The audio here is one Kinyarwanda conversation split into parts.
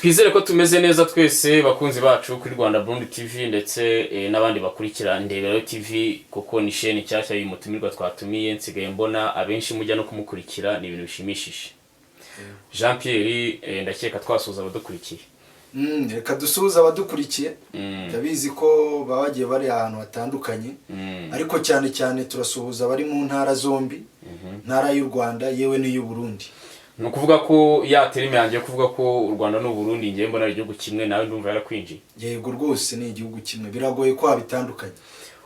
Twizere ko tumeze neza twese bakunzi bacu kuri Rwanda Burundi TV ndetse n'abandi bakurikira Ndebero TV kuko ni chaîne cyashya y'umutumirwa twatumiye nsigaye mbona abenshi mujya no kumukurikira ni ibintu bishimishije. Jean Pierre ndakeka twasuza abadukurikiye. Reka dusuza abadukurikiye. Ndabizi ko babagiye bari ahantu hatandukanye. Ariko cyane cyane turasuhuza bari mu ntara zombi. Ntara y'u Rwanda yewe n'iy'u Burundi. No kuvuga ko ya terime yanjye kuvuga ko u Rwanda n'u Burundi ngiye mbona igihugu kimwe nawe ndumva yarakwinjiye. Yego rwose ni igihugu kimwe biragoye ko habitandukanye.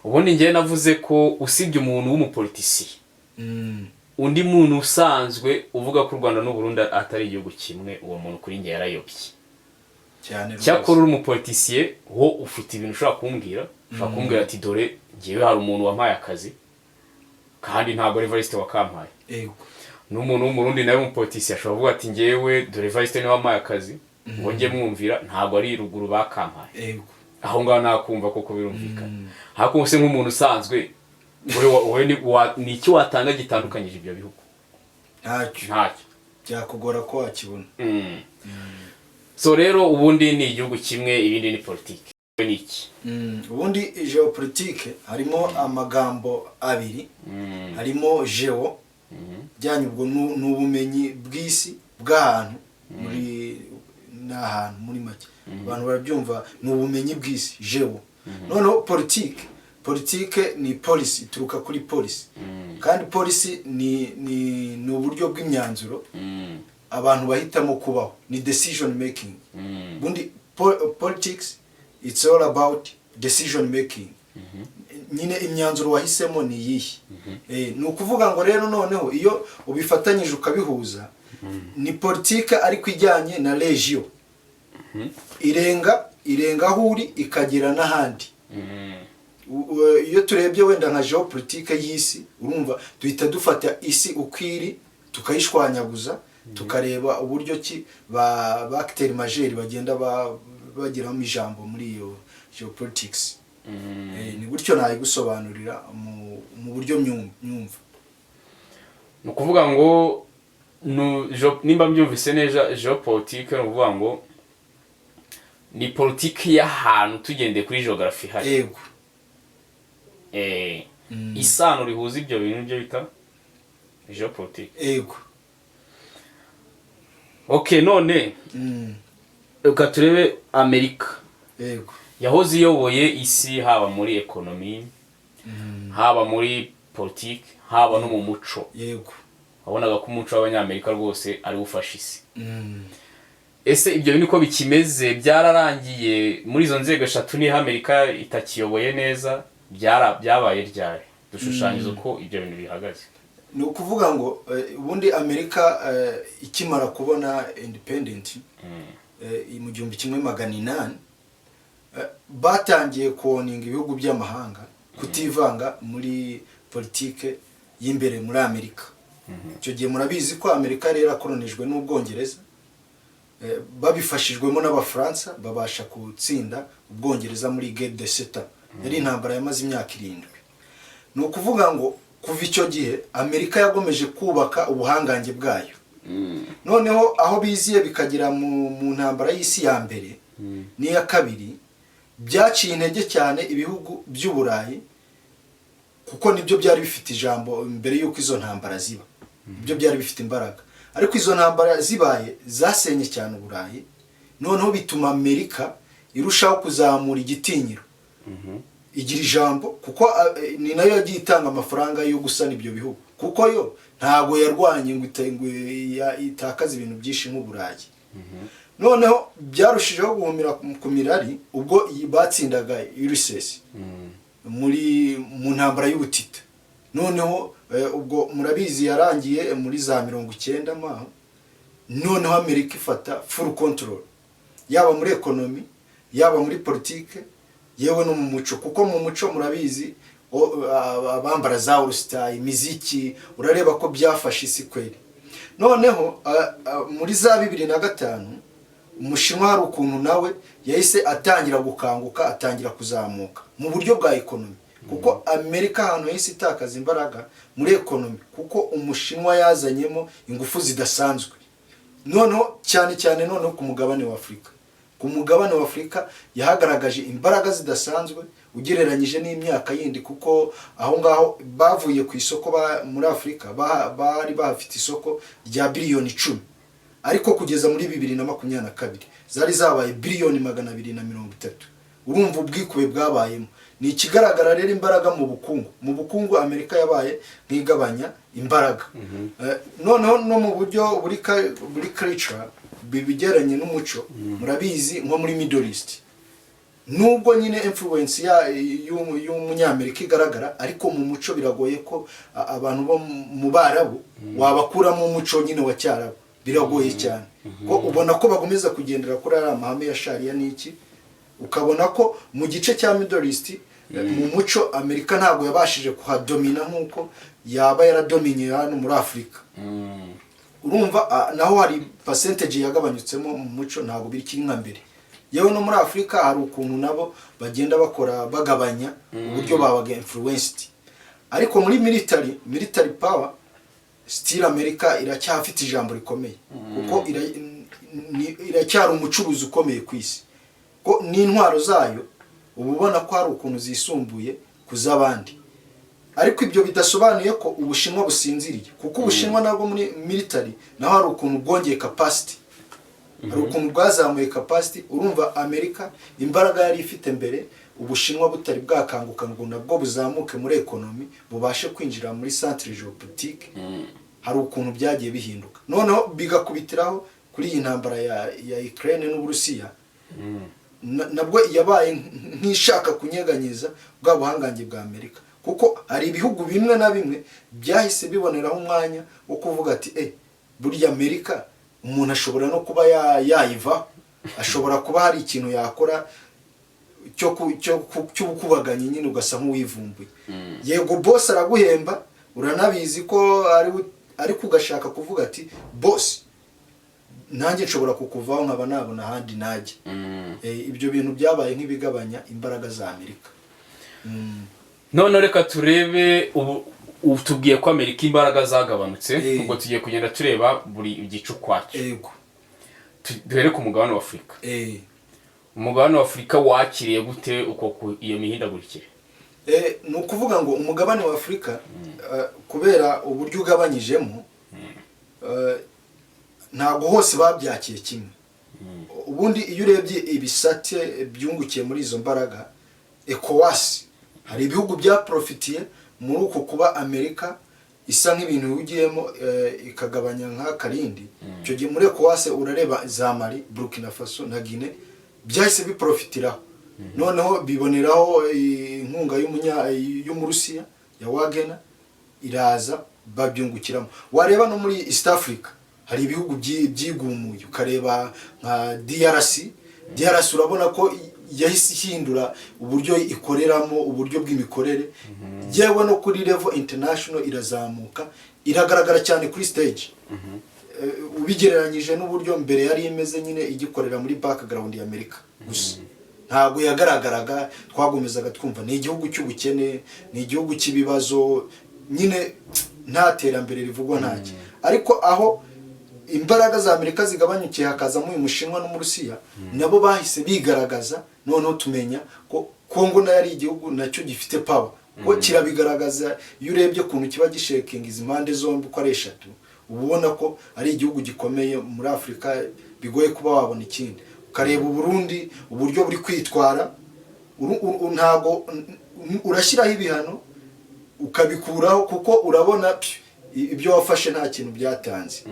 Ubundi ngiye navuze ko usibye umuntu w'umupolitisi. Undi muntu usanzwe uvuga ko u Rwanda n'u Burundi atari igihugu kimwe uwo muntu kuri ngiye yarayobye. Cyane rwose. Cyakora uri umupolitisiye wo ufite ibintu ushaka kumbwira ati dore ngiye hari umuntu wampaye akazi kandi ntago Evariste wakampaye. Yego. N'umuntu w'umurundi nawe umupolitisi ashobora kuvuga ati ngewe dore Evariste ni wampaye akazi ngo ngiye mwumvira ntago ari ruguru bakampaye. Yego. Aho ngaho nakumva koko birumvikana. Hako se nk'umuntu usanzwe wowe ni iki watanga gitandukanyije ibyo bihugu? Ntacyo. Byakugora ko wakibona. So rero ubundi ni igihugu kimwe ibindi ni politike. Ni iki? Ubundi geopolitique harimo amagambo abiri. Harimo geo byanye ubwo n'ubumenyi bw'isi bw'ahantu muri n'ahantu muri make. Abantu barabyumva n'ubumenyi bw'isi geo. Noneho politique ni policy turuka kuri policy. Kandi policy ni uburyo bw'imyanzuro abantu bahitamo kubaho ni decision making. Bundi politics it's all about decision making. Nyine imyanzuro wahisemo ni yihe. Nukuvuga ngo rero noneho iyo ubifatanyije ukabihuza ni politique ariko ijyanye na regio. Irenga huri ikagera n'ahandi. Iyo turebye wenda nka geopolitique y'isi urumva duhita dufata isi ukwiri tukayishwanyaguza tukareba uburyo ki ba acteurs majeurs bagenda bagiramo ijambo muri iyo geopolitics. Ni gutyo nayi gusobanurira mu buryo myumva. No kuvuga ngo nimba mbyumvise neza geopolitique no kuvuga ngo ni politique y'ahantu tugendeye kuri geography hari. Yego. Isano rihuza ibyo bintu byo bita geopolitique. Yego. Okay none ukaturebe Amerika. Yego. Yahoze iyoboye isi haba muri economy haba muri politique haba no mu muco. Yego. Wabonaga ko umuco w'abanyamerika rwose ari ufasha isi. Ese ibyo bintu ko bikimeze byararangiye muri izo nzego eshatu ni Amerika itakiyoboye neza byabaye ryari dushushanyije uko ibyo bintu bihagaze. Ni ukuvuga ngo ubundi Amerika ikimara kubona independent mu 1800 batangiye kuoninga ibihugu by'amahanga kutivanga muri politique y'imbere muri Amerika. Icyo gihe murabizi ko Amerika rero akolonijwe n'Ubwongereza babifashijwemo n'Abafaransa babasha gutsinda Ubwongereza muri guerre de Sept Ans. Yari intambara yamaze imyaka 7. Ni ukuvuga ngo kuva icyo gihe Amerika yagomeje kubaka ubuhangange bwayo. Noneho aho biziye bikagira mu ntambara y'isi ya mbere n'iya kabiri byaciye intege cyane ibihugu by'Uburayi kuko nibyo byari bifite ijambo mbere yuko izo ntambara ziba. Ibyo byari bifite imbaraga. Ariko izo ntambara zibaye zasenye cyane Uburayi. Noneho bituma Amerika irushaho kuzamura igitinyiro. Igira ijambo kuko ni nayo yagiye itanga amafaranga yo gusana ibyo bihugu kuko yo ntago yarwanye ngo itakaza ibintu byinshi nk'Uburayi. Noneho byarushijeho guhumira ku mirari ubwo batsindaga RUSSIE mu ntambara y'ubutita. Noneho ubwo murabizi yarangiye muri za 90 maho. Noneho Amerika ifata full control yaba muri economy yaba muri politique yewe no mu muco kuko mu muco murabizi abambara za All-Star imiziki urareba ko byafashe isi kweli. Noneho muri za 2005 umushinwa hari ukuntu nawe yahise atangira gukanguka atangira kuzamuka mu buryo bwa economy kuko Amerika hano yahise itakaza imbaraga muri economy kuko umushinwa yazanyemo ingufu zidasanzwe. noneho cyane noneho ku mugabane wa Afurika. Ku mugabane wa Afurika yahagaragaje imbaraga zidasanzwe ugereranyije n'imyaka yindi, kuko aho ngaho bavuye ku isoko muri Afurika bari bafite isoko rya biliyoni 10, ariko kugeza muri 2022 zari zabaye biliyoni 230. Urumva ubwikube bwabayemo. Ni ikigaragara rero imbaraga mu bukungu Amerika yabaye nk'igabanya imbaraga. Noneho no mu buryo buri culture bibigeranye n'umuco, murabizi nko muri Middle East, nubwo nyine influence y'umunyamerika igaragara, ariko mu muco biragoye ko abantu bo mu Barabu wabakuramo umuco nyine wa Cyarabu, biragoye cyane ko ubona ko bagomeza kugendera kuri ari amahame ya Sharia n'iki. Ukabona ko mu gice cya Middle East mu muco Amerika ntabwo yabashije kuhadomina nk'uko yaba yaradominye hano muri Afurika. Urumva naho hari percentage yagabanyutsemo mu muco, ntabwo bikiri nka mbere. Yewe no muri Afurika hari ukuntu nabo bagenda bakora bagabanya uburyo babaga influenced, ariko muri military power still Amerika iracyafite ijambo rikomeye, kuko iracyari umucuruzi ukomeye ku isi, ko n'intwaro zayo ubona ko hari ukuntu zisumbuye kuzabandi. Ariko ibyo bidasobanuye ko Ubushinwa businziriye, kuko Ubushinwa nabwo muri military naho hari ukuntu bwongeye capacity, hari ukuntu bwazamuye capacity. Urumva Amerika imbaraga yari ifite mbere, Ubushinwa butari bwakanguka ngo nabwo buzamuke muri economy, bubashe kwinjira muri centre géopolitique, hari ukuntu byagiye bihinduka. Noneho bigakubitiraho kuri iyi ntambara ya Ukraine n'Uburusiya, nabwo yabaye nk'ishaka kunyeganyeza bwa buhangange bwa Amerika, kuko hari ibihugu bimwe na bimwe byahise biboneraho umwanya wo kuvuga ati burya Amerika umuntu ashobora no kuba yayiva, ashobora kuba hari ikintu yakora cy'ubukubaganye nyine ugasa nk'uwivumbuye. Yego boss araguhemba, uranabizi ko ari kugashaka kuvuga ati boss nanjye nshobora kukuvaho nkaba nabona ahandi najye. Ibyo bintu byabaye nk'ibigabanya imbaraga za Amerika. None reka turebe ubu tubwiye ko Amerika imbaraga zagabanutse, ubwo tugiye kugenda tureba buri igice ukwacyo. Yego. Duhere ku mugabane wa Afurika. Umugabane wa Afurika wakiriye gute uko iyo mihindagurikire? Ni ukuvuga ngo umugabane wa Afurika kubera uburyo ugabanyijemo, ntabwo hose babyakiye kimwe. Ubundi iyo urebye ibisate byungukiye muri izo mbaraga, ECOWAS hari ibihugu byaprofitiye muri uko kuba Amerika isa nk'ibintu ugiyemo ikagabanya nk'akarindi. Icyo gihe muri ECOWAS urareba za Mali, Burkina Faso na Guinea byahise biprofitiraho. Noneho biboneraho inkunga y'Umurusiya ya Wagner iraza babyungukiramo. Wareba no muri East Africa hari ibihugu byigumuye, ukareba nka DRC urabona ko yahise ihindura uburyo ikoreramo, uburyo bw'imikorere, yewe no kuri level international irazamuka, iragaragara cyane kuri stage. Ubigereranyije n'uburyo mbere yari imeze nyine igikorera muri background ya Amerika gusa, ntabwo yagaragaraga. Twagomezaga twumva ni igihugu cy'ubukene, ni igihugu cy'ibibazo, nyine nta terambere rivugwa ntacyo. Ariko aho imbaraga za Amerika zigabanyukiye hakazamo uyu Mushinwa n'Umurusiya, nabo bahise bigaragaza. Noneho tumenya ko Kongo nayo ari igihugu nacyo gifite power, ko kirabigaragaza. Iyo urebye kuntu kiba gishekinga izi impande zombi ko ari eshatu, ubona ko ari igihugu gikomeye muri Afurika, bigoye kuba wabona ikindi. Ukareba Burundi uburyo buri kwitwara, ntago urashyiraho ibihano ukabikuraho, kuko urabona ibyo wafashe nta kintu byatanze.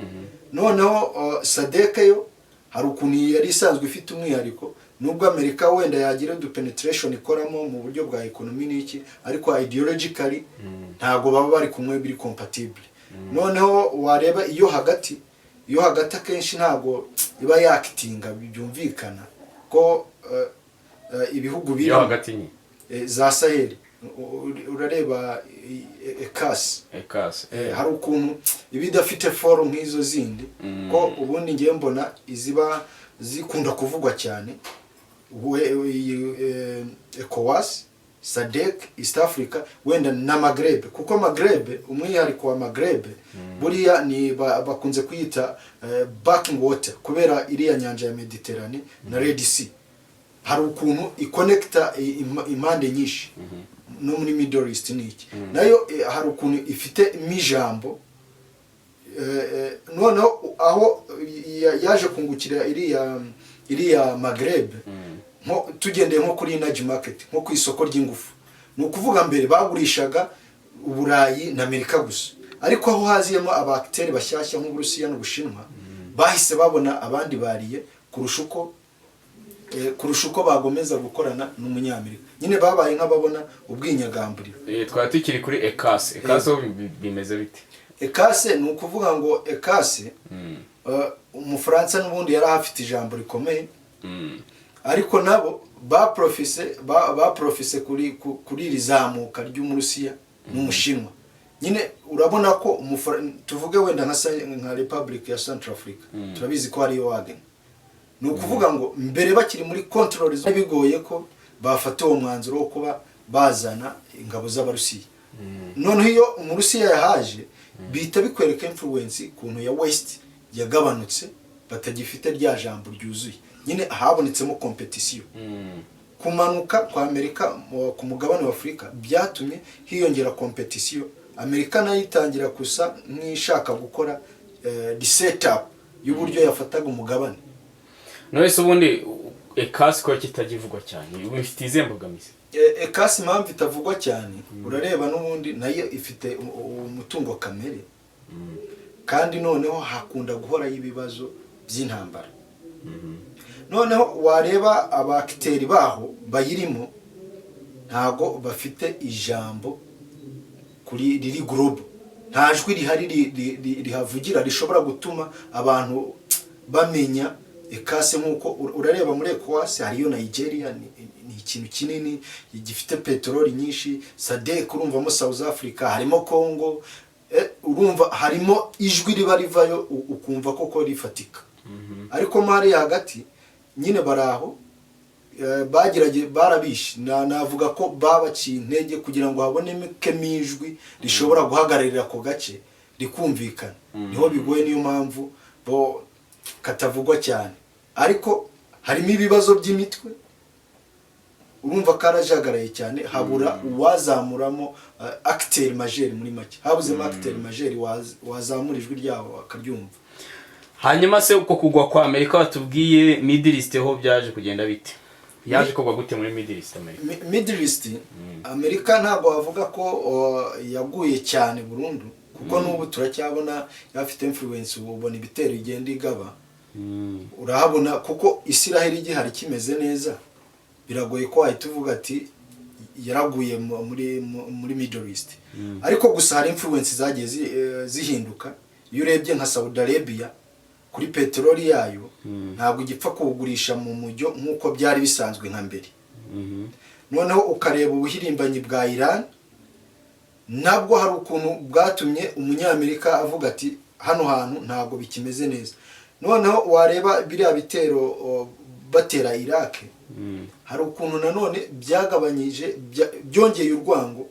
Noneho SADC yo hari ukuntu yari isanzwe ifite umwihariko, nubwo Amerika wenda yagira penetration ikoramo mu buryo bwa economy n'iki, ariko ideologically ntago baba bari kumwe, biri compatible. Noneho wareba iyo hagati akenshi ntago iba yakitinga, byumvikana ko ibihugu biri hagati ni za Sahel. Urareba ekasi hari ukuntu ibidafite forum nk'izo zindi, ko ubundi ngiye mbona iziba zikunda kuvugwa cyane. ECOWAS, SADC, East Africa, wenda na Maghreb, kuko Maghreb umwihariko wa Maghreb buriya ni bakunze kuyita backing water kubera iriya nyanja ya Mediterane na Red Sea. Hari ukuntu ikonekta impande nyinshi no muri Middle East niki nayo hari ukuntu ifite mijambo noneho aho yaje kungukira iriya Maghreb nko tugendeye nko kuri energy market nko ku isoko ry'ingufu. Ni ukuvuga mbere bagurishaga Uburayi na Amerika gusa, ariko aho haziyemo abakteri bashyashya nk'Uburusiya n'Ubushinwa bahise babona abandi bariye kurusha uko bagomeza gukorana n'Umunyamerika. Nyine babaye nk'ababona ubwinyagamburiro. Twari tukiri kuri ECAS bimeze bite? ECAS ni ukuvuga ngo ECAS Umufaransa n'ubundi yari afite ijambo rikomeye, ariko nabo baprofise kuri rizamuka ry'Umurusiya n'Umushinwa. Nyine urabona ko tuvuge wenda nka Republic ya Central Africa turabizi ko hariyo Wagner. Ni ukuvuga ngo mbere bakiri muri control bigoye ko bafata uwo mwanzuro wo kuba bazana ingabo z'Abarusiya. Noneho iyo Umurusiya yahaje bita bikwereka influence kuntu ya West yagabanutse, batagifite rya jambo ryuzuye. Nyine habonetsemo competition. Kumanuka kwa Amerika ku mugabane wa Afrika byatumye hiyongera competition. Amerika nayo itangira kusa nk'ishaka gukora setup y'uburyo yafataga umugabane. None ubundi ECAS ko kitagivugwa cyane bifite izembogamizi? ECAS impamvu itavugwa cyane urareba n'ubundi nayo ifite umutungo kamere, kandi noneho hakunda guhora y'ibibazo by'intambara. Noneho wareba abakteri baho bayirimo ntago bafite ijambo kuri riri global. Nta jwi rihari rihavugira rishobora gutuma abantu bamenya ECAS. Nkuko urareba muri ECOWAS hariyo Nigeria, ni ikintu kinini gifite petroli nyinshi. SADC urumvamo South Africa, harimo Congo, urumva harimo ijwi riba rivayo ukumva koko rifatika. Ariko mari hagati nyine baraho barabishe, navuga ko babaciye intege kugira ngo haboneme kemijwi rishobora guhagararira ko gace rikumvikana. Niho bigoye, niyo mpamvu bo katavugwa cyane. Ariko harimo ibibazo by'imitwe, urumva karajagaraye cyane, habura uwazamuramo acteur majeur muri make. Habuzemo acteur majeur wazamura ijwi ryabo akaryumva. Hanyuma se uko kugwa kwa Amerika watubwiye Middle East ho byaje kugenda bite? Yaje kugwa gute muri Middle East Amerika? Middle East Amerika ntabwo bavuga ko yaguye cyane burundu, kuko n'ubu turacyabona yafite influence. Ubona ibitero igenda igaba, urahabona kuko Israel igihari kimeze neza, biragoye ko wahita uvuga ati yaraguye muri Middle East. Ariko gusa hari influence zagiye zihinduka. Iyo urebye nka Saudi Arabia kuri petroli yayo ntabwo igipfa kugurisha mu mujyo nkuko byari bisanzwe nka mbere. Noneho ukareba ubuhirimbanyi bwa Iran, nabwo hari ukuntu bwatumye Umunyamerika avuga ati hano hantu ntabwo bikimeze neza. Noneho wareba biriya bitero batera Iraq, hari ukuntu nanone byagabanyije byongeye urwango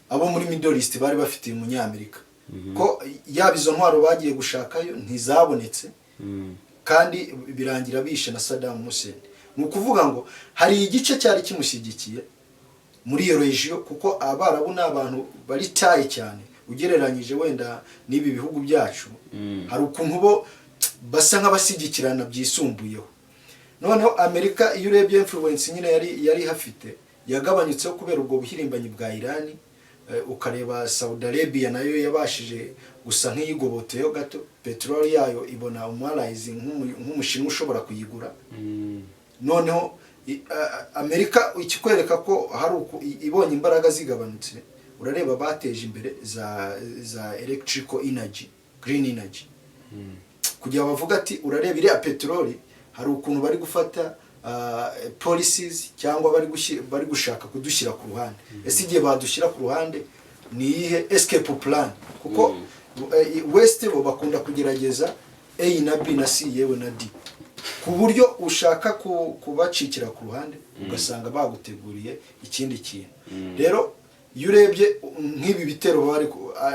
abo muri Middle East bari bafitiye Umunyamerika. Ko yabizo ntwaro bagiye gushakayo ntizabonetse, kandi birangira bishe na Saddam Hussein. Ni ukuvuga ngo hari igice cyari kimushyigikiye muri iyo region, kuko Abarabu n'abantu bari taye cyane ugereranyije wenda n'ibi bihugu byacu. Hari ukuntu bo basa nk'abashyigikirana byisumbuyeho. Noneho Amerika iyo urebye influence nyine yari hafite yagabanyutseho kubera ubwo buhirimbanyi bwa Iran. Ukareba Saudi Arabia nayo yabashije gusa nk'iyigoboteyo gato, petroli yayo ibona umwarayizi nk'umushinwa ushobora kuyigura. Noneho Amerika ikikwereka ko hari ibonye imbaraga zigabanutse, urareba bateje imbere za electrical energy, green energy. Kugira bavuga ati urareba iriya petroli hari ukuntu bari gufata policies cyangwa bari gushaka kudushyira ku ruhande. Ese igihe badushyira ku ruhande ni ihe escape plan, kuko West bo bakunda kugerageza A na B na C yewe na D. ku buryo ushaka kubacikira ku ruhande ugasanga baguteguriye ikindi kintu. Rero iyo urebye nk'ibi bitero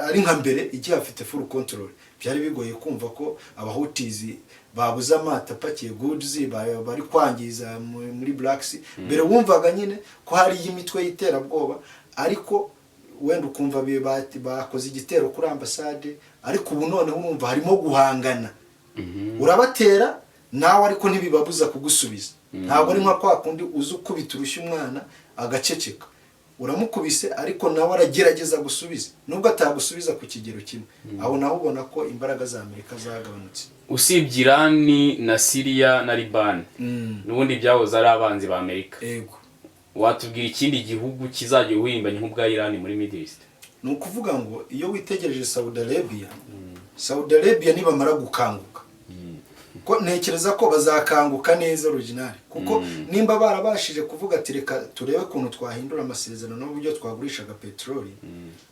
ari nka mbere igihe afite full control, byari bigoye kumva ko abahutizi babuze amata apakiye goods bari kwangiza muri Black Sea. Mbere wumvaga nyine ko hari imitwe y'iterabwoba, ariko wenda ukumva bakoze igitero kuri ambasade, ariko ubu noneho urumva harimo guhangana. Urabatera nawe ariko ntibibabuza kugusubiza. Ntabwo ari nka kwa kundi uzi ukubita urushya umwana agaceceka, uramukubise ariko nawe aragerageza gusubiza nubwo atagusubiza ku kigero kimwe. Aho naho ubona ko imbaraga za Amerika zagabanutse. Usibye Irani na Syria na Liban n'ubundi byahoze ari abanzi ba Amerika, yego, watubwira ikindi gihugu kizajya uhimbanye nk'ubwa Irani muri Middle East? Ni ukuvuga ngo iyo witegereje Saudi Arabia nibamara gukanguka, ko ntekereza ko bazakanguka neza original, kuko nimba barabashije kuvuga ati reka turebe kuntu twahindura amasezerano n'uburyo twagurishaga petroli,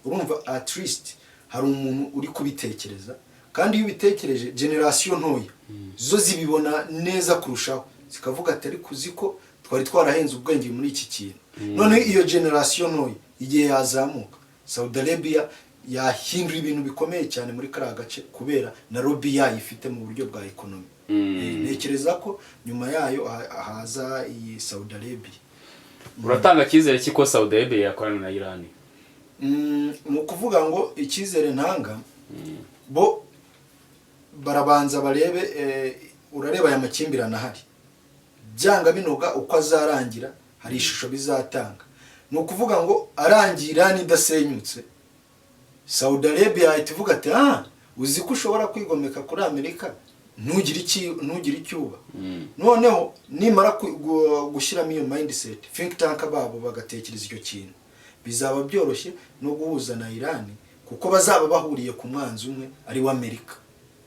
urumva at least hari umuntu uri kubitekereza, kandi iyo ubitekereje generation ntoya zo zibibona neza kurushaho, zikavuga ati ariko uziko twari twarahenze ubwenge muri iki kintu. None iyo generation ntoya igihe yazamuka, Saudi Arabia yahindura ibintu bikomeye cyane muri kara gace kubera na lobby yayifite mu buryo bwa economy. Ntekereza ko nyuma yayo haza iyi Saudi Arabia. Uratanga cyizere kiko Saudi Arabia yakorana na Iran? Mu kuvuga ngo icyizere ntanga, bo barabanza barebe, urareba aya makimbirana ahari, byanga binoga uko azarangira hari ishusho bizatanga. Ni ukuvuga ngo arangira nidasenyutse, Saudi Arabia itivuga ati uzi ko ushobora kwigomeka kuri Amerika ntugire icyuba. Noneho nimara gushyiramo iyo mindset, think tank babo bagatekereza icyo kintu, bizaba byoroshye no guhuza na Iran, kuko bazaba bahuriye ku mwanzi umwe ari wa Amerika.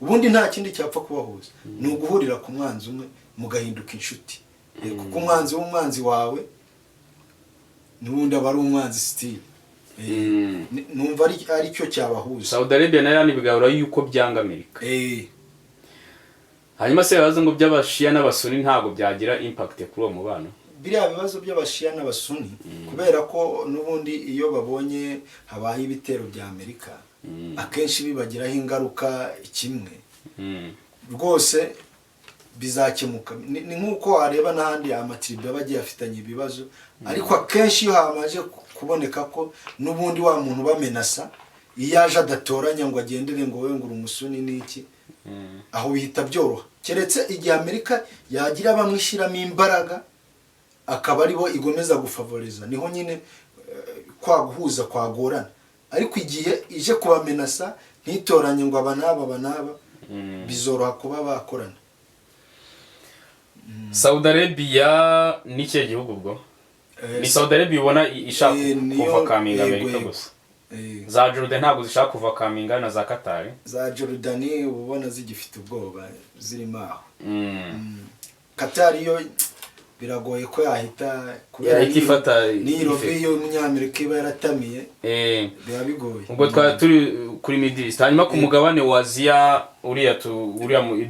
Ubundi nta kindi cyapfa kubahuza, ni uguhurira ku mwanzi umwe mugahinduka inshuti, kuko umwanzi wawe n'ubundi aba ari umwanzi still. Numva ari cyo cyabahuza. Saudi Arabia na Iran bigahura yuko byanga Amerika. Hanyuma se yabaze ngo by'abashia n'abasuni ntago byagira impact kuri uwo mubano? Biriya bibazo by'abashia n'abasuni kubera ko n'ubundi iyo babonye habaye ibitero bya Amerika akenshi bibagiraho ingaruka kimwe, rwose bizakemuka. Ni nkuko wareba n'ahandi amatribe bagiye afitanye ibibazo, ariko akenshi iyo hamaje kuboneka ko n'ubundi wa muntu bamenasa, iyo aje adatoranya ngo agendere ngo we ngura umusuni n'iki, aho bihita byoroha. Keretse igihe Amerika yagira bamwishyiramo imbaraga akaba aribo igomeza gufavoriza, niho nyine kwaguhuza kwagorana. Ariko igihe ije kubamenasa ntitoranye ngo abanaba bizoroha kuba bakorana. Saudi Arabia ni cye gihugu ubwo? Ni Saudi Arabia ubona ishaka kuva kaminga Amerika gusa? Za Jordan ntabwo zishaka kuva kaminga na za Qatar? Za Jordan ubona zigifite ubwoba zirimo aho. Qatar yo biragoye ko yahita kubera ifata ni lobby y'umunyamerika iba yaratamiye, biba bigoye. Ubwo turi kuri Middle East, hanyuma ku mugabane wa Asia uriya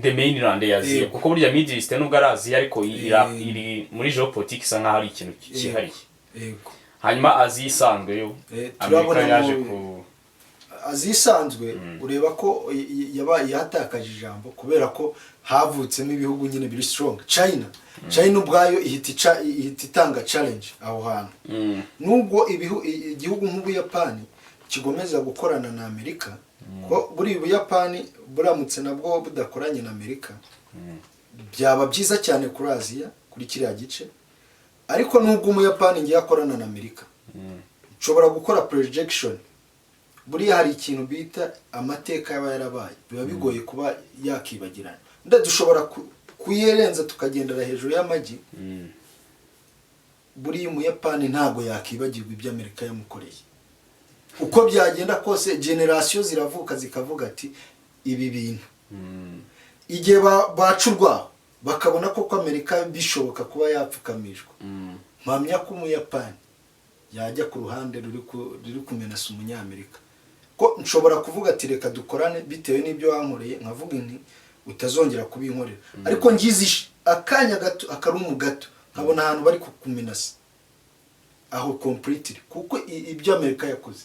the mainland ya Asia, kuko burya Middle East nubwo ari Asia ariko iri muri geopolitics nkaho ari ikintu kihariye. Yego. Hanyuma Asia isanzwe yo Amerika yaje ku Asia isanzwe ureba ko yabaye yatakaje ijambo kubera ko havutsemo ibihugu nyine biri strong. China ubwayo ihita itanga challenge aho hantu. Nubwo igihugu nk'Ubuyapani kigomeza gukorana na Amerika, ko buri Ubuyapani buramutse nabwo budakoranye na Amerika byaba byiza cyane kuri Asia, kuri kiriya gice. Ariko nubwo Umuyapani ngiye akorana na Amerika, nshobora gukora projection. Buriya hari ikintu bita amateka yaba yarabaye, biba bigoye kuba yakibagirana. Dushobora kuyerenza tukagendera hejuru y'amagi. Buriya Umuyapani ntago yakibagirwa ibyo Amerika yamukoreye. Uko byagenda kose generation ziravuka zikavuga ati ibi bintu. Igihe bacurwa bakabona ko Amerika bishoboka kuba yapfukamishwa, mpamya ko Umuyapani yajya ku ruhande ruri kumenasa Umunyamerika. Ko nshobora kuvuga ati reka dukorane bitewe n'ibyo wankoreye, nkavuga nti utazongera kubinkorera. Ariko ngizishe akanya gato akarumu gato nkabona ahantu bari kukuminasa aho completely kuko ibyo Amerika yakoze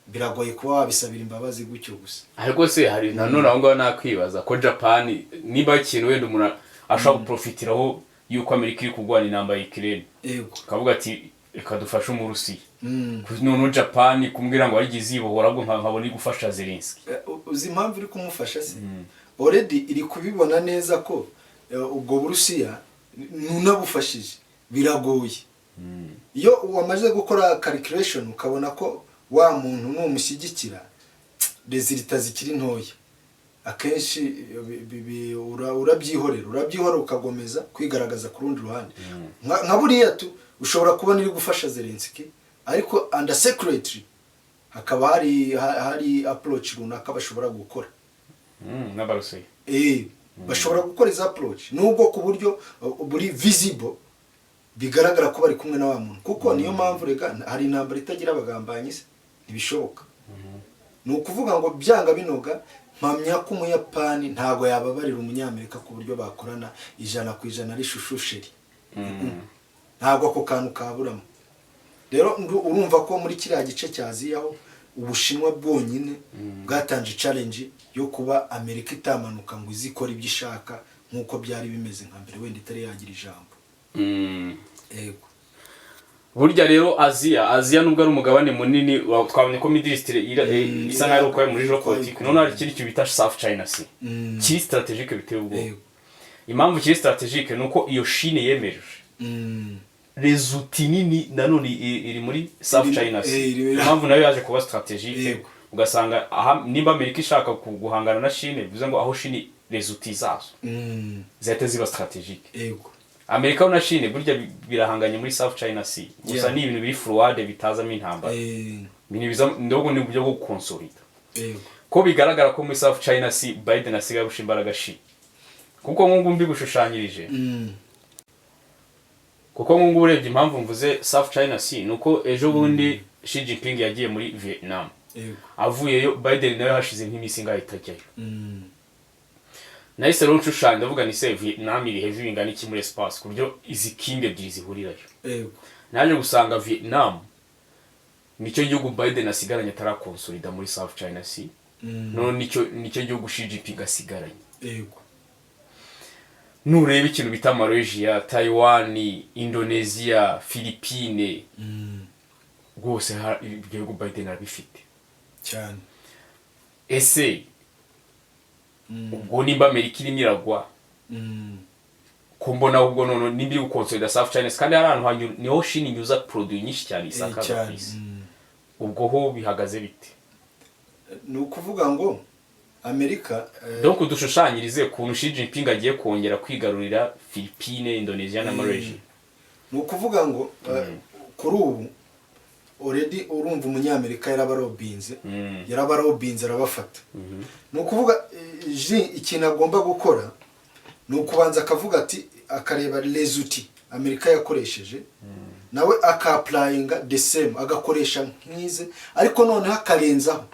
biragoye kuba wabisabira imbabazi gutyo gusa. Ariko se hari nanone aho ngaho nakwibaza ko Japan niba ikintu wenda umuntu ashaka guprofitiraho yuko Amerika iri kugwana inamba ya Ukraine, yego kavuga ati reka dufashe mu Russia, none Japan kumbwira ngo arigize ibohora bwo nkabona igufasha Zelensky. Uzi impamvu iri kumufasha se? Already iri kubibona neza ko ubwo Burusiya nunabufashije biragoye. Iyo wamaze gukora calculation ukabona ko wa muntu n'umushyigikira resulta zikiri ntoya, akenshi urabyihorera ukagomeza kwigaragaza ku rundi ruhande. Nka buriya ushobora kubona iri gufasha Zelensky ariko under secretary hakaba hari approach runaka bashobora gukora n'abarusiya bashobora gukora iza approach nubwo ku buryo buri visible bigaragara ko bari kumwe na wa muntu, kuko niyo mpamvu rega hari intambara itagira abagambanyi se ntibishoboka. Ni ukuvuga ngo byanga binoga mpamya ko umuyapani ntago yababarira umunyamerika ku buryo bakorana 100% ari shushusheri. Ntago ako kantu kaburamo. Rero urumva ko muri kiriya gice cyaziyaho Ubushinwa bwonyine bwatanje challenge yo kuba Amerika itamanuka ngo izikora ibyo ishaka nkuko byari bimeze nka mbere wenda itari yagira ijambo. Yego. Burya rero Asia nubwo ari umugabane munini twabonye ko Middle East isa nkaho uko muri geopolitics, none hari kiri cyo bita South China Sea. Kiri strategique biteye ubwo. Impamvu kiri strategique nuko iyo Chine yemeje. Resulti nini nanone iri muri South China Sea. Impamvu nayo yaje kuba strategique ugasanga nimba Amerika ishaka guhangana na Chine bivuze ngo aho Chine resulti zazo zahita ziba strategique. Yego. Amerika na Chine burya birahanganye muri South China Sea. Gusa ni ibintu biri fluide bitazamo intambara. Ibintu biza ndogo ni uburyo bwo consolida. Ko bigaragara ko muri South China Sea Biden asigaye bushimbaraga shi. Kuko ngungu mbi gushushanyirije. Kuko ngungu urebye impamvu mvuze South China Sea nuko ejo bundi Xi Jinping yagiye muri Vietnam. Avuyeyo Biden nawe hashize nk'imisi ngayitajyayo. Nahise rero nshushanya ndavuga ni se Vietnam iri hejuru ingana iki muri espace ku buryo izi king ebyiri zihurirayo. Naje gusanga Vietnam nicyo gihugu Biden asigaranye atarakonsolida muri South China Sea. None nicyo gihugu Xi Jinping asigaranye. Nureba ikintu bita Malaysia, Taiwan, Indonesia, Philippines, rwose igihugu Biden arabifite cyane. Ese ubwo nimba Amerika irimo iragwa kumbona ubwo none nimbi gukonsolida South China kandi hari ahantu niho China inyuza produit nyinshi cyane isakaza kwisi. Ubwo ho bihagaze bite? Ni ukuvuga ngo Amerika donc udushushanyirize kuntu Xi Jinping agiye kongera kwigarurira Philippines, Indonesia na Malaysia. Ni ukuvuga ngo kuri ubu already urumva umunyamerika yarabarobinze arabafata. Ni ukuvuga ikintu agomba gukora ni ukubanza akavuga ati akareba resulti Amerika yakoresheje nawe akapplyinga the same agakoresha nk'ize ariko noneho akarenzaho.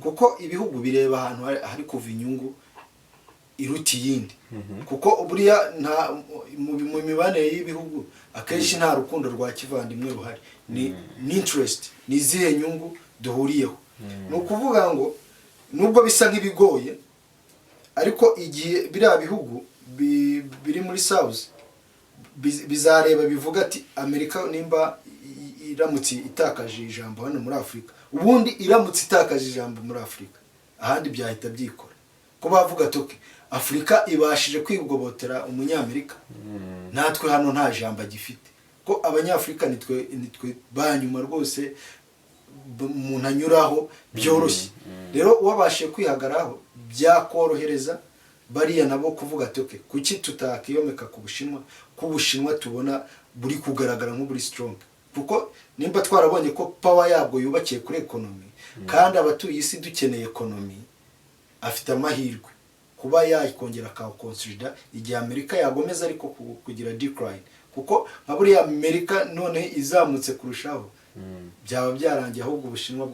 Kuko ibihugu bireba ahantu hari kuva inyungu iruti yindi. Kuko buriya mu mibanire y'ibihugu akenshi nta rukundo rwa kivandimwe ruhari, ni interest, ni zihe nyungu duhuriyeho. Ni ukuvuga ngo nubwo bisa nk'ibigoye ariko igihe biriya bihugu biri muri South bizareba bivuga ati Amerika nimba iramutse itakaje ijambo hano muri Afrika, ubundi iramutse itakaje ijambo muri Afrika ahandi byahita byikora. Ko bavuga toke Afrika ibashije kwigobotera umunyamerika, natwe hano nta jambo gifite. Ko abanyafrika nitwe banyuma rwose umuntu anyuraho byoroshye. Rero wabashe kwihagaraho byakorohereza bariya nabo kuvuga toke kuki tutakiyomeka ku Bushinwa, ku Bushinwa tubona buri kugaragara nk'uburi strong. Kuko nimba twarabonye ko power yabwo yubakiye kuri economy kandi abatuye isi dukeneye economy, afite amahirwe kuba yakongera akakonsolida igihe Amerika yagomeza ariko kugira decline. Kuko nka buriya Amerika none izamutse kurushaho byaba byarangiye ahubwo Ubushinwa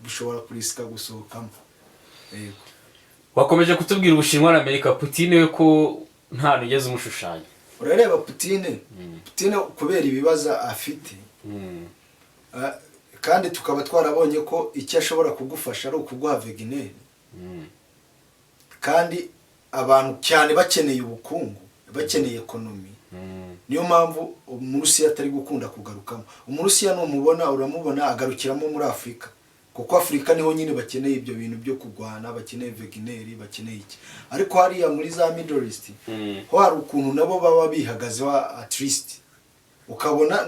bushobora kuriska gusohokamo. Wakomeje kutubwira Ubushinwa na Amerika. Putin we ko nta nigeze umushushanya. urareba Putin kubera ibibazo afite kandi tukaba twarabonye ko icyo ashobora kugufasha ari ukuguha Wagner kandi abantu cyane bakeneye ubukungu bakeneye ekonomi niyo mpamvu umurusiya atari gukunda kugarukamo. umurusiya numubona uramubona agarukiramo muri Afrika kuko Afrika niho nyine bakeneye ibyo bintu byo kugwana, bakeneye Wagner, bakeneye iki. Ariko hariya muri za Middle East ho hari ukuntu nabo baba bihagazeho at least ukabona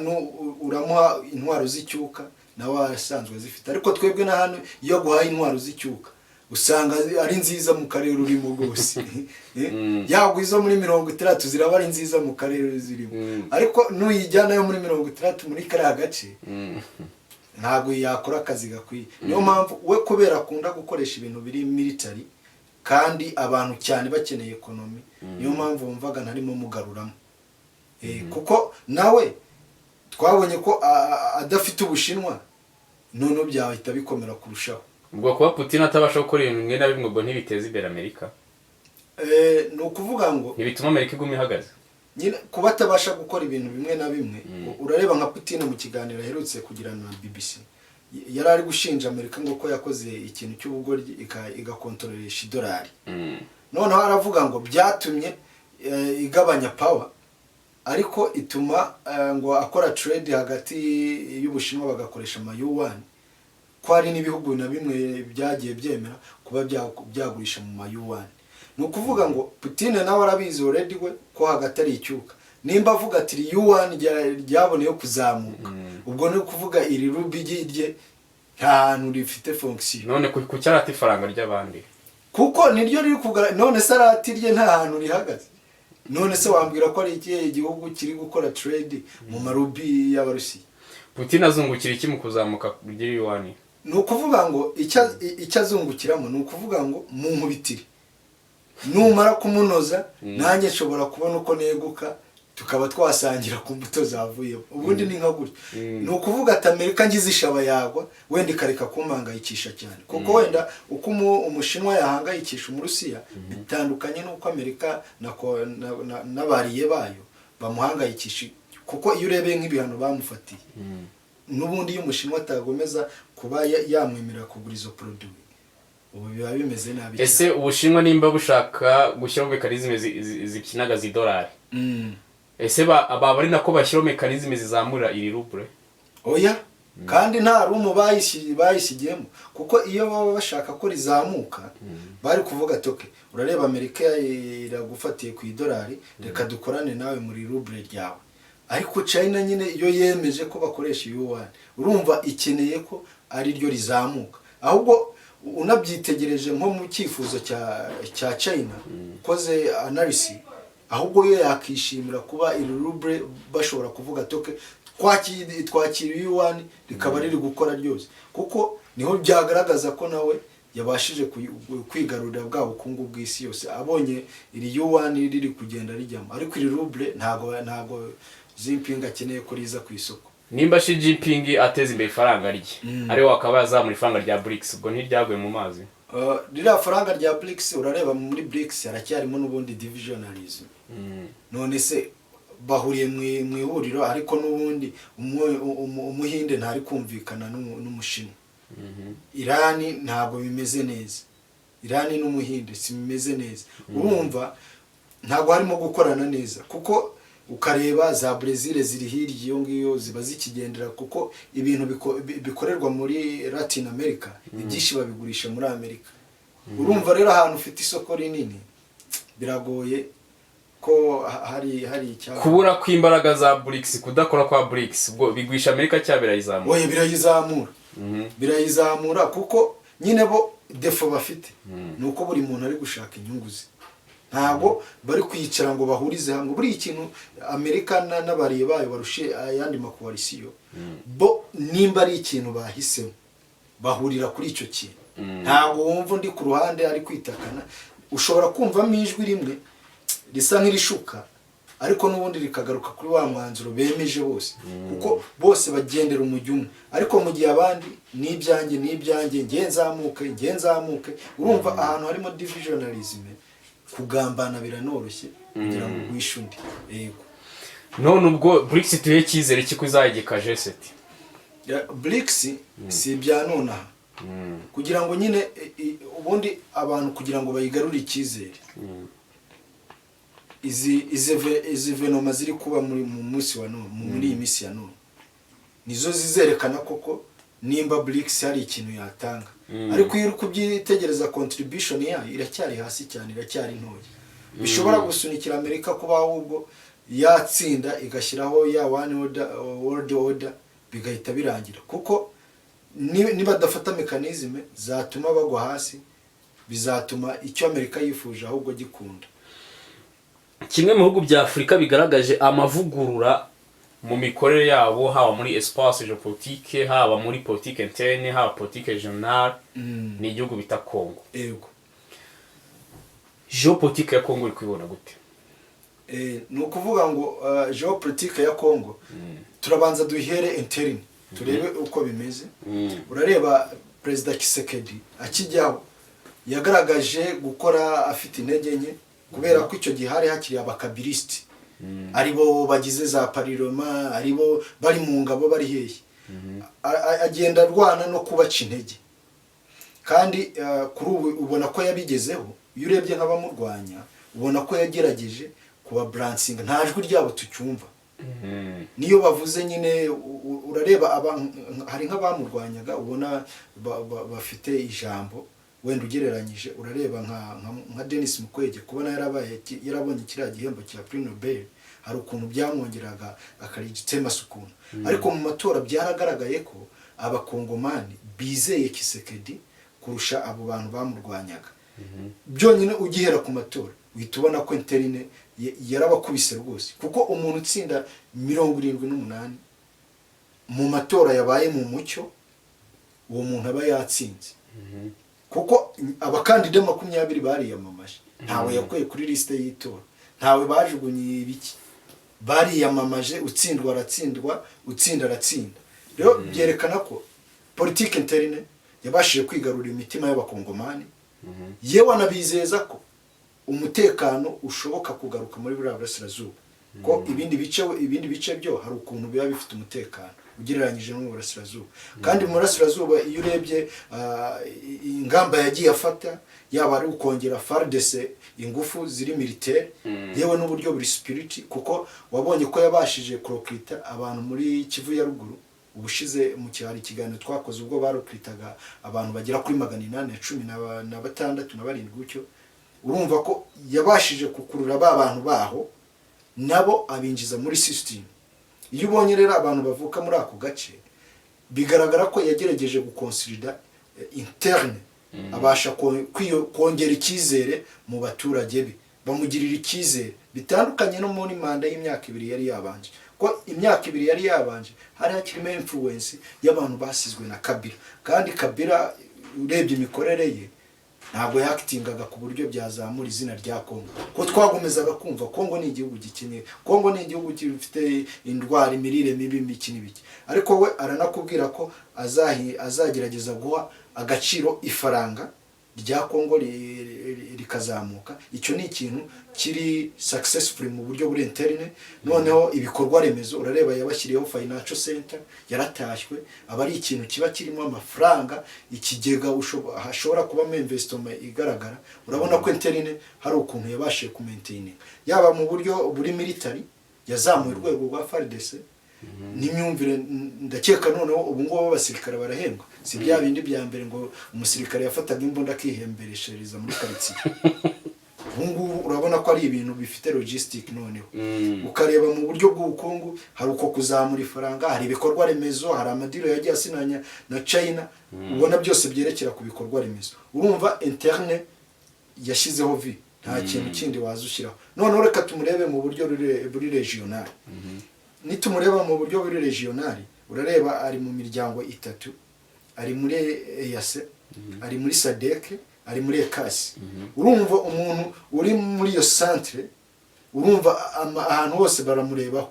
uramuha intwaro z'icyuka nawe asanzwe zifite. Ariko twebwe na hano iyo guhaye intwaro z'icyuka usanga ari nziza mu karere urimo gose yagwa izo muri 30 ziraba ari nziza mu karere zirimo, ariko nuyijyana yo muri 30 muri kariya gace ntabwo yakora akazi gakwiye. Niyo mpamvu we kubera akunda gukoresha ibintu biri military kandi abantu cyane bakeneye ekonomi, niyo mpamvu bumvaga ntarimo mugaruramo kuko nawe twabonye ko adafite Ubushinwa none byahita bikomera kurushaho. Ubwo kuba Putin atabasha gukora ibintu bimwe na bimwe ngo ntibiteze imbere Amerika, ni ukuvuga ngo ntibituma Amerika iguma ihagaze. nyine kuba atabasha gukora ibintu bimwe na bimwe. Urareba nka Putin mu kiganiro aherutse kugirana na BBC yari ari gushinja Amerika ngo ko yakoze ikintu cy'ubugoryi igakontroleresha idolari. Noneho aravuga ngo byatumye igabanya power ariko ituma ngo akora trade hagati y'Ubushinwa bagakoresha amayuan, ko hari n'ibihugu na bimwe byagiye byemera kuba byagurisha mu mayuan. Ni ukuvuga ngo Putin nawe arabizi already we ko hagati ari icyuka. Nimba avuga ati yuan ryaboneye kuzamuka, ubwo ni ukuvuga iri rubi rye nta hantu rifite fonction. None ku cyarati faranga ry'abandi kuko niryo riri kugara. None sarati rye nta hantu rihagaze. None se wambwira ko ari igihugu kiri gukora trade mu marubi y'Abarusiya? Putin azungukira iki mu kuzamuka ry'iyuan? Ni ukuvuga ngo icyo azungukiramo ni ukuvuga ngo mu nkubitire numara kumunoza nanjye nshobora kubona uko neguka tukaba twasangira ku mbuto zavuyeho. Ubundi ni nka gutyo. Ni ukuvuga ati Amerika ngize ishaba yagwa wenda ikareka kumpangayikisha cyane kuko wenda uko Umushinwa yahangayikisha Umurusiya bitandukanye n'uko Amerika n'abariye bayo bamuhangayikisha. Kuko iyo urebeye nk'ibihano bamufatiye n'ubundi iyo Umushinwa atagomeza kuba yamwemerera kugura izo produit ubu biba bimeze nabi. Ese Ubushinwa nimba bushaka gushyiraho mekanizme zikinaga z'idolari, ese aba bari nako bashyiraho mekanizme zizamura iri ruble? Oya, kandi nta rumu bayishyigiyemo kuko iyo baba bashaka ko rizamuka bari kuvuga toke urareba Amerika iragufatiye ku idolari reka dukorane nawe muri ruble ryawe. Ariko China nyine iyo yemeje ko bakoresha yuan urumva ikeneye ko ari ryo rizamuka. Ahubwo unabyitegereje nko mu cyifuzo cya China koze analysis, ahubwo yo yakishimira kuba iri ruble bashobora kuvuga toke twakira yuan rikaba riri gukora ryose kuko niho byagaragaza ko nawe yabashije kwigarurira bwa bukungu bw'isi yose abonye iri yuan riri kugenda rijyamo. Ariko iri ruble ntago Jinping akeneye ko riza ku isoko. Nimba Xi Jinping ateza imbere faranga rye ari wakaba yazamura ifaranga rya BRICS ubwo ntiryaguye mu mazi. Rira faranga rya BRICS urareba muri BRICS haracyarimo n'ubundi divisionalism. None se bahuriye mu ihuriro ariko n'ubundi umuhinde ntari kumvikana n'Umushinwa. Irani ntabwo bimeze neza. Irani n'umuhinde si bimeze neza. Urumva ntabwo harimo gukorana neza kuko ukareba za Brazil ziri hirya iyo ngiyo ziba zikigendera kuko ibintu bikorerwa muri Latin America ibyishi babigurisha muri Amerika. Urumva rero ahantu ufite isoko rinini biragoye ko hari icyaha. Kubura kw'imbaraga za BRICS, kudakora kwa BRICS ubwo bigwisha Amerika cya birayizamura. Oye birayizamura. Birayizamura kuko nyine bo defo bafite nuko buri muntu ari gushaka inyungu ze. Ntabwo bari kwicara ngo bahurize hamwe. Buri ikintu Amerika n'abariye bayo barushe ayandi makoalisiyo bo nimba ari ikintu bahisemo bahurira kuri icyo kintu. Ntabwo wumva undi ku ruhande ari kwitakana. Ushobora kumvamo ijwi rimwe risa nk'irishuka ariko n'ubundi rikagaruka kuri wa mwanzuro bemeje bose kuko bose bagendera umujyi umwe. Ariko mu gihe abandi n'ibyanjye ngenzamuke urumva ahantu harimo divisionalism kugambana biranoroshye kugira ngo wishe undi. Yego. none ubwo BRICS tuye cyizere ki kuzayigikaje seti BRICS si ibya nonaha kugira ngo nyine ubundi abantu kugira ngo bayigarure icyizere izi venoma ziri kuba mu munsi wa none muri iyi minsi ya none nizo zizerekana koko nimba BRICS hari ikintu yatanga ariko iyo uri kubyitegereza contribution yayo iracyari hasi cyane, iracyari ntoya. Bishobora gusunikira Amerika kuba ahubwo yatsinda igashyiraho ya one world order bigahita birangira, kuko niba badafata mekanizme zatuma bagwa hasi bizatuma icyo Amerika yifuje ahubwo gikunda. kimwe mu bihugu bya Afurika bigaragaje amavugurura mu mikorere yabo, haba muri espace géopolitique, haba muri politique interne, haba politique générale, ni igihugu bita Congo. Yego. Géopolitique ya Congo uri kwibona gute? Ni ukuvuga ngo géopolitique ya Congo turabanza duhere interne turebe uko bimeze. Urareba President Tshisekedi akijyaho yagaragaje gukora afite intege nke kubera ko icyo gihe hari hakiri abakabilisti aribo bagize za pariroma, aribo bari mu ngabo bari hehe, agenda arwana no kubaca intege, kandi kuri ubu ubona ko yabigezeho. Iyo urebye nk'abamurwanya ubona ko yagerageje kuba balancing, nta jwi ryabo tucyumva. Niyo bavuze nyine urareba hari nk'abamurwanyaga ubona bafite ijambo, wenda ugereranyije urareba nka Denis Mukwege kubona yarabonye kiriya gihembo cya Prix Nobel, hari ukuntu byamwongeraga akarigitema sukuna. Ariko mu matora byaragaragaye ko abakongomani bizeye Tshisekedi kurusha abo bantu bamurwanyaga. Byonyine ugihera ku matora uhita ubona ko interine yarabakubise rwose, kuko umuntu utsinda 78 mu matora yabaye mu mucyo uwo muntu aba yatsinze. Kuko abakandida 20 bariyamamaje, ntawe yakuye kuri liste y'itora, ntawe bajugunye ibiki, bariyamamaje, utsindwa aratsindwa, utsinda aratsinda. Rero byerekana ko politique interne yabashije kwigarurira imitima y'abakongomani, yewe anabizeza ko umutekano ushoboka kugaruka muri Burasirazuba, ko ibindi bice byo hari ukuntu biba bifite umutekano ugereranyije no mu Burasirazuba. Kandi mu Burasirazuba iyo urebye ingamba yagiye afata, yaba ari ukongera FARDC ingufu ziri militaire, yewe n'uburyo buri spirit, kuko wabonye ko yabashije kurokrita abantu muri Kivu ya ruguru. Ubushize mu cyari kiganiro twakoze ubwo barokritaga abantu bagera kuri 816 gutyo. Urumva ko yabashije kukurura ba bantu baho nabo abinjiza muri system. Iyo ubonye rero abantu bavuka muri ako gace bigaragara ko yagerageje gukonsolida interne, abasha kongera icyizere mu baturage be, bamugirira icyizere bitandukanye no muri manda y'imyaka 2 yari yabanje. Ko imyaka 2 yari yabanje hari hakirimo influence y'abantu basizwe na Kabila, kandi Kabila urebye imikorere ye ntabwo yakitingaga ku buryo byazamura izina rya Congo. Ko twagomezaga kumva Congo ni igihugu gikeneye, Congo ni igihugu gifite indwara, imirire mibi, imiki n'ibiki, ariko we aranakubwira ko azagerageza guha agaciro ifaranga rya Congo rikazamuka. Icyo ni ikintu kiri successful mu buryo buri interne. Noneho ibikorwa remezo urareba yabashyiriyeho financial center yaratashywe, aba ari ikintu kiba kirimo amafaranga, ikigega hashobora kubamo investment igaragara. Urabona ko interne hari ukuntu yabashije ku maintain, yaba mu buryo buri military yazamuye urwego rwa FARDC n'imyumvire. Ndakeka noneho ubu ngo abasirikare barahembwa, si bya bindi bya mbere ngo umusirikare yafataga imbunda akihembereshereza muri quartier. Ubungu urabona ko ari ibintu bifite logistic. Noneho ukareba mu buryo bw'ubukungu hari uko kuzamura ifaranga, hari ibikorwa remezo, hari amadiro yagiye asinanya na China, ubona byose byerekera ku bikorwa remezo. Urumva interne yashyizeho vi, nta kintu kindi wazushyiraho. Noneho reka tumurebe mu buryo buri regional. Nitumureba mu buryo buri regional, urareba ari mu miryango 3, ari muri EAC, ari muri SADC, ari muri ECAS. Urumva umuntu uri muri iyo centre, urumva ahantu hose baramurebaho.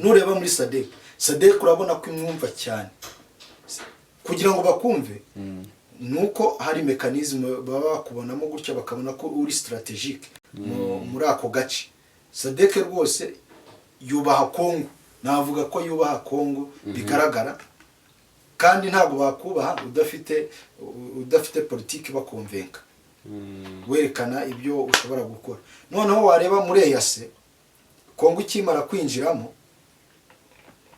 Nureba muri SADC urabona ko imwumva cyane, kugira ngo bakumve nuko hari mechanisme baba bakubonamo gutya bakabona ko uri strategique muri ako gace. SADC rwose yubaha Kongo, navuga ko yubaha Kongo bigaragara, kandi ntabwo bakubaha udafite politiki bakonvenka, werekana ibyo ushobora gukora. Noneho wareba muri EAC, Kongo ikimara kwinjiramo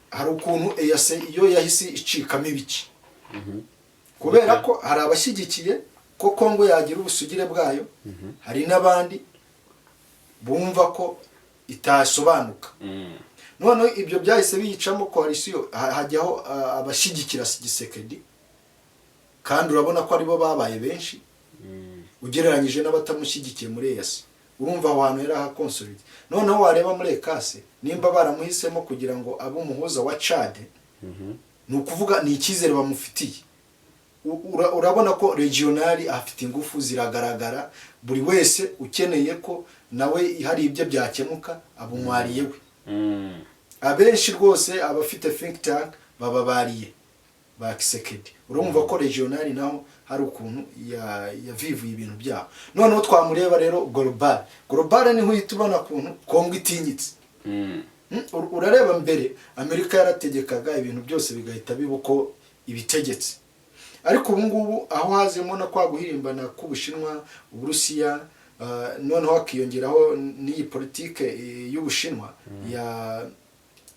hari ukuntu EAC iyo yahise icikamo ibice, kubera ko hari abashyigikiye ko Kongo yagira ubusugire bwayo, hari n'abandi bumva ko itasobanuka. Noneho ibyo byahise biyicamo coalition, hajyaho abashyigikira Tshisekedi, kandi urabona ko aribo babaye benshi ugereranyije n'abatamushyigikiye muri EAC. Urumva aho hantu yari ahakonsolide. Noneho wareba muri ECAS, nimba baramuhisemo kugira ngo abe umuhuza wa Chad, ni ukuvuga ni icyizere bamufitiye. Urabona ko regionali afite ingufu ziragaragara, buri wese ukeneye ko nawe hari ibyo byakemuka abumwariye we. Abenshi rwose abafite think tank bababariye ba Tshisekedi. Urumva ko regionali naho hari ukuntu yavivuye ibintu byabo. Noneho twamureba rero global niho yitubona kuntu Kongo itinyitse. Urareba mbere Amerika yarategekaga ibintu byose bigahita bibuko ibitegetse, ariko ubu ngubu aho hazemo na kwa guhirimbana k'Ubushinwa, Uburusiya, noneho akiyongeraho n'iyi politike y'Ubushinwa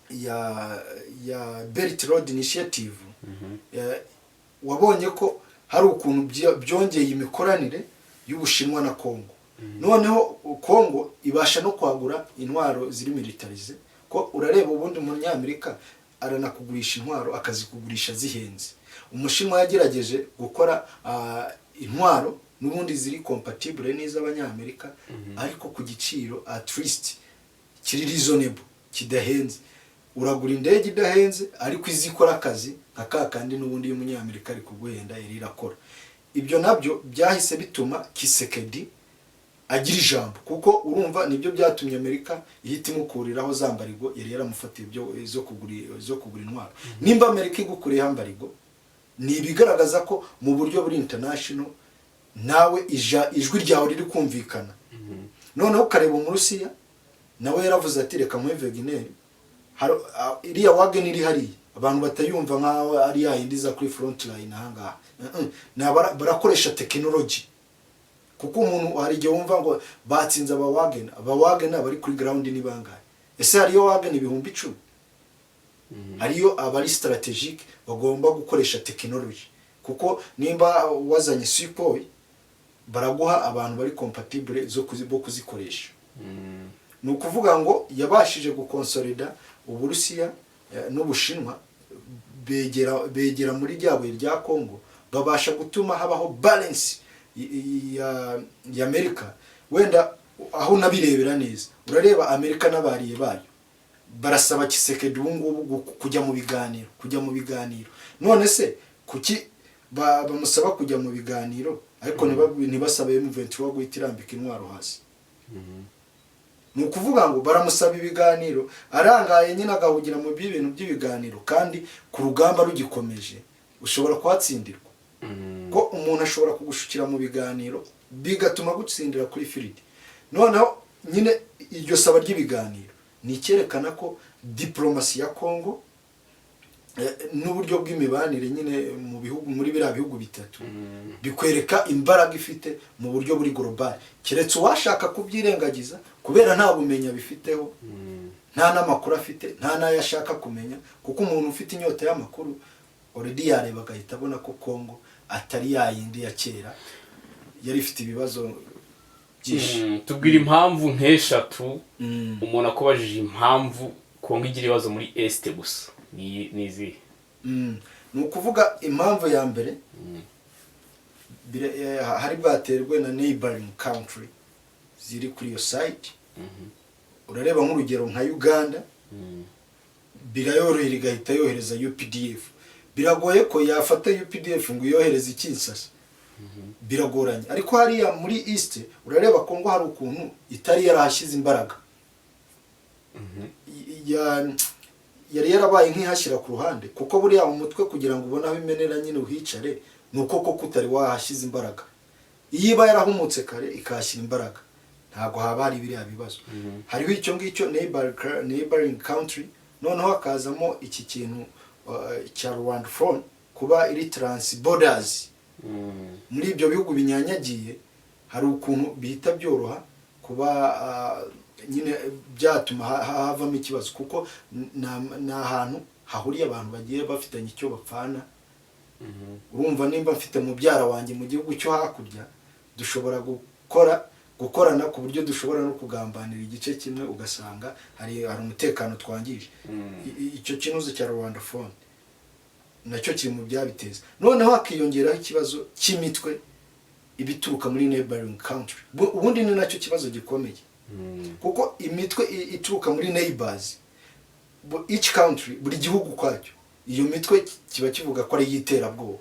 ya Belt Road Initiative, wabonye ko hari ukuntu byongeye imikoranire y'Ubushinwa na Kongo. Noneho Kongo ibasha no kwagura intwaro ziri militarize, ko urareba ubundi umunyamerika aranakugurisha intwaro akazikugurisha zihenze. Umushinwa yagerageje gukora intwaro n'ubundi ziri compatible n'iz'abanyamerika, ariko ku giciro at least kiri reasonable, kidahenze. Uragura indege idahenze ariko izikora akazi nka kandi n'ubundi y'umunyamerika ari kuguhenda yari irakora. Ibyo nabyo byahise bituma Tshisekedi agira ijambo, kuko urumva nibyo byatumye Amerika ihita imukuriraho zambarigo yari yaramufatiye byo zo kugura intwaro. Nimba Amerika igukuriye hambarigo, ni ibigaragaza ko mu buryo buri international nawe ijwi ryawe riri kumvikana. Noneho ukareba mu Rusiya nawe yaravuze ati reka muhe Wagner, iriya Wagner iri hariya abantu batayumva nkaho ari yayindiza kuri front line ahangaha. Barakoresha technology, kuko umuntu hari igihe wumva ngo batsinze aba Wagner bari kuri ground ni bangahe. Ese hariyo Wagner ibihumbi 10? Hariyo abari strategic bagomba gukoresha technology, kuko nimba wazanye Sukhoi baraguha abantu bari compatible zo kuzikoresha. Ni ukuvuga ngo yabashije gukonsolida Uburusiya n'Ubushinwa, begera muri ryabuye rya Kongo, babasha gutuma habaho balance ya Amerika. Wenda aho nabirebera neza, urareba Amerika n'abariye bayo barasaba Tshisekedi ubungubu kujya mu biganiro. None se kuki bamusaba kujya mu biganiro ariko ntibasabe M23 guhita irambika intwaro hasi? Ni ukuvuga ngo baramusaba ibiganiro, arangaye nyine agahugira mu bintu by'ibiganiro, kandi ku rugamba rugikomeje ushobora kuhatsindirwa. Ko umuntu ashobora kugushukira mu biganiro bigatuma gutsindira kuri field. Noneho nyine iryo saba ry'ibiganiro ni icyerekana ko diplomasi ya Kongo n'uburyo bw'imibanire nyine mu bihugu, muri biriya bihugu bitatu, bikwereka imbaraga ifite mu buryo buri global. Keretse uwashaka kubyirengagiza kubera nta bumenya bifiteho, nta n'amakuru afite, nta nayo ashaka kumenya, kuko umuntu ufite inyota y'amakuru already yareba agahita abona ko Kongo atari yayindi ya kera yari ifite ibibazo byinshi. Tubwira impamvu nk'eshatu umuntu akubajije impamvu Kongo igira ibibazo muri Est gusa ni izihe? Ni ukuvuga impamvu ya mbere hari bwaterwe na neighboring country ziri kuri iyo site. Urareba nk'urugero nka Uganda, birayorohera igahita yohereza UPDF. Biragoye ko yafata UPDF ngo yohereze Kinshasa, biragoranye. Ariko hariya muri East urareba Kongo hari ukuntu itari yarahashyize imbaraga, yari yarabaye nk'ihashyira ku ruhande, kuko buriya umutwe kugira ngo ubone aho imenera nyine uhicare nuko koko utari wahashyize imbaraga. Iyo iba yarahumutse kare ikahashyira imbaraga ntabwo haba hari biriya bibazo. Hariho icyo ngicyo neighboring country, noneho hakazamo iki kintu cya Rwanda phone kuba iri trans borders. Muri ibyo bihugu binyanyagiye hari ukuntu bihita byoroha kuba nyine byatuma havamo ikibazo, kuko na ahantu hahuriye abantu bagiye bafitanye icyo bapfana. Urumva nimba mfite mubyara wanjye mu gihugu cyo hakurya, dushobora gukorana ku buryo dushobora no kugambanira igice kimwe, ugasanga hari umutekano twangije. Icyo kinuzo cya Rwanda phone nacyo kiri mu byabiteza. Noneho hakiyongeraho ikibazo cy'imitwe ibituruka muri neighboring country. Ubundi ni nacyo kibazo gikomeye, kuko imitwe ituruka muri neighbors, each country, buri gihugu kwacyo, iyo mitwe kiba kivuga ko ari yiterabwoba.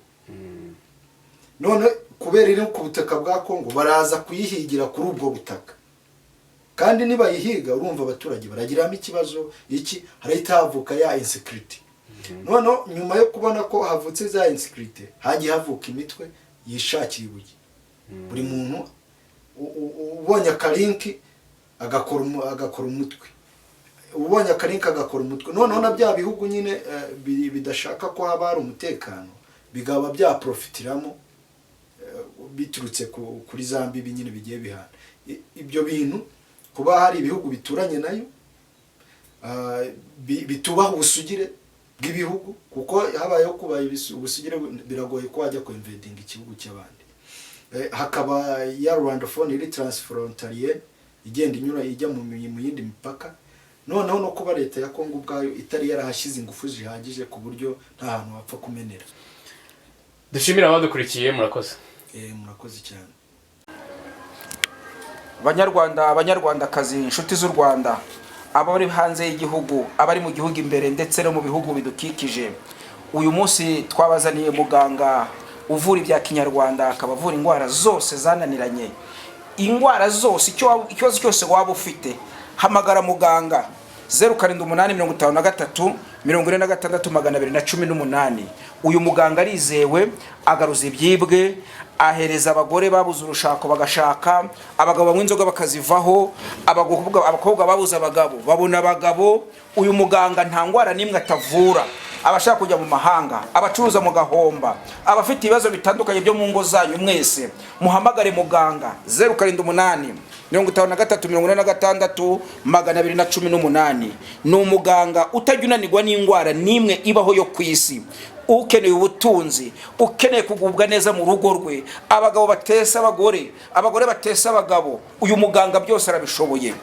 None kubera iri ku butaka bwa Kongo baraza kuyihigira kuri ubwo butaka, kandi niba yihiga urumva abaturage baragiramo ikibazo iki, harahita havuka ya insecurity. None nyuma yo kubona ko havutse za insecurity, hagiye havuka imitwe yishakira ibuye. Buri muntu ubonye akalinki agakora umutwe, ubonye akalinki agakora umutwe. Noneho na bya bihugu nyine bidashaka ko haba hari umutekano bigaba bya profitiramo biturutse kuri Zambia nyine bigiye bihana. Ibyo bintu kuba hari ibihugu bituranye nayo bitubaha ubusugire bw'ibihugu, kuko habayeho kuba ubusugire biragoye ko wajya invading ikihugu cy'abandi. Hakaba ya Rwanda phone iri transfrontalier igenda inyura ijya mu yindi mipaka. Noneho no kuba leta ya Kongo ubwayo itari yarahashyize ingufu zihagije ku buryo nta hantu wapfa kumenera. Dushimira abadukurikiye, murakoze. Murakoze cyane. Abanyarwandakazi, inshuti z'u Rwanda, abari hanze y'igihugu, abari mu gihugu imbere ndetse no mu bihugu bidukikije, uyu munsi twabazaniye muganga uvura ibya kinyarwanda, akaba avura indwara zose zananiranye. Indwara zose, ikibazo cyose waba ufite, hamagara muganga 0783 uyu muganga arizewe, agaruza ibyibwe, ahereza abagore babuze urushako bagashaka, abagabo banywa inzoga bakazivaho, abakobwa babuze abagabo babona abagabo. Uyu muganga nta ndwara n'imwe atavura. Abashaka kujya mu mahanga, abacuruza mu gahomba, abafite ibibazo bitandukanye byo mu ngo zanyu, mwese muhamagare muganga 0783 ni umuganga utajya unanirwa n'indwara n'imwe ibaho yo ku isi. Ukeneye ubutunzi, ukeneye kugubwa neza mu rugo rwe, abagabo batesa abagore, abagore batesa abagabo, uyu muganga byose arabishoboye.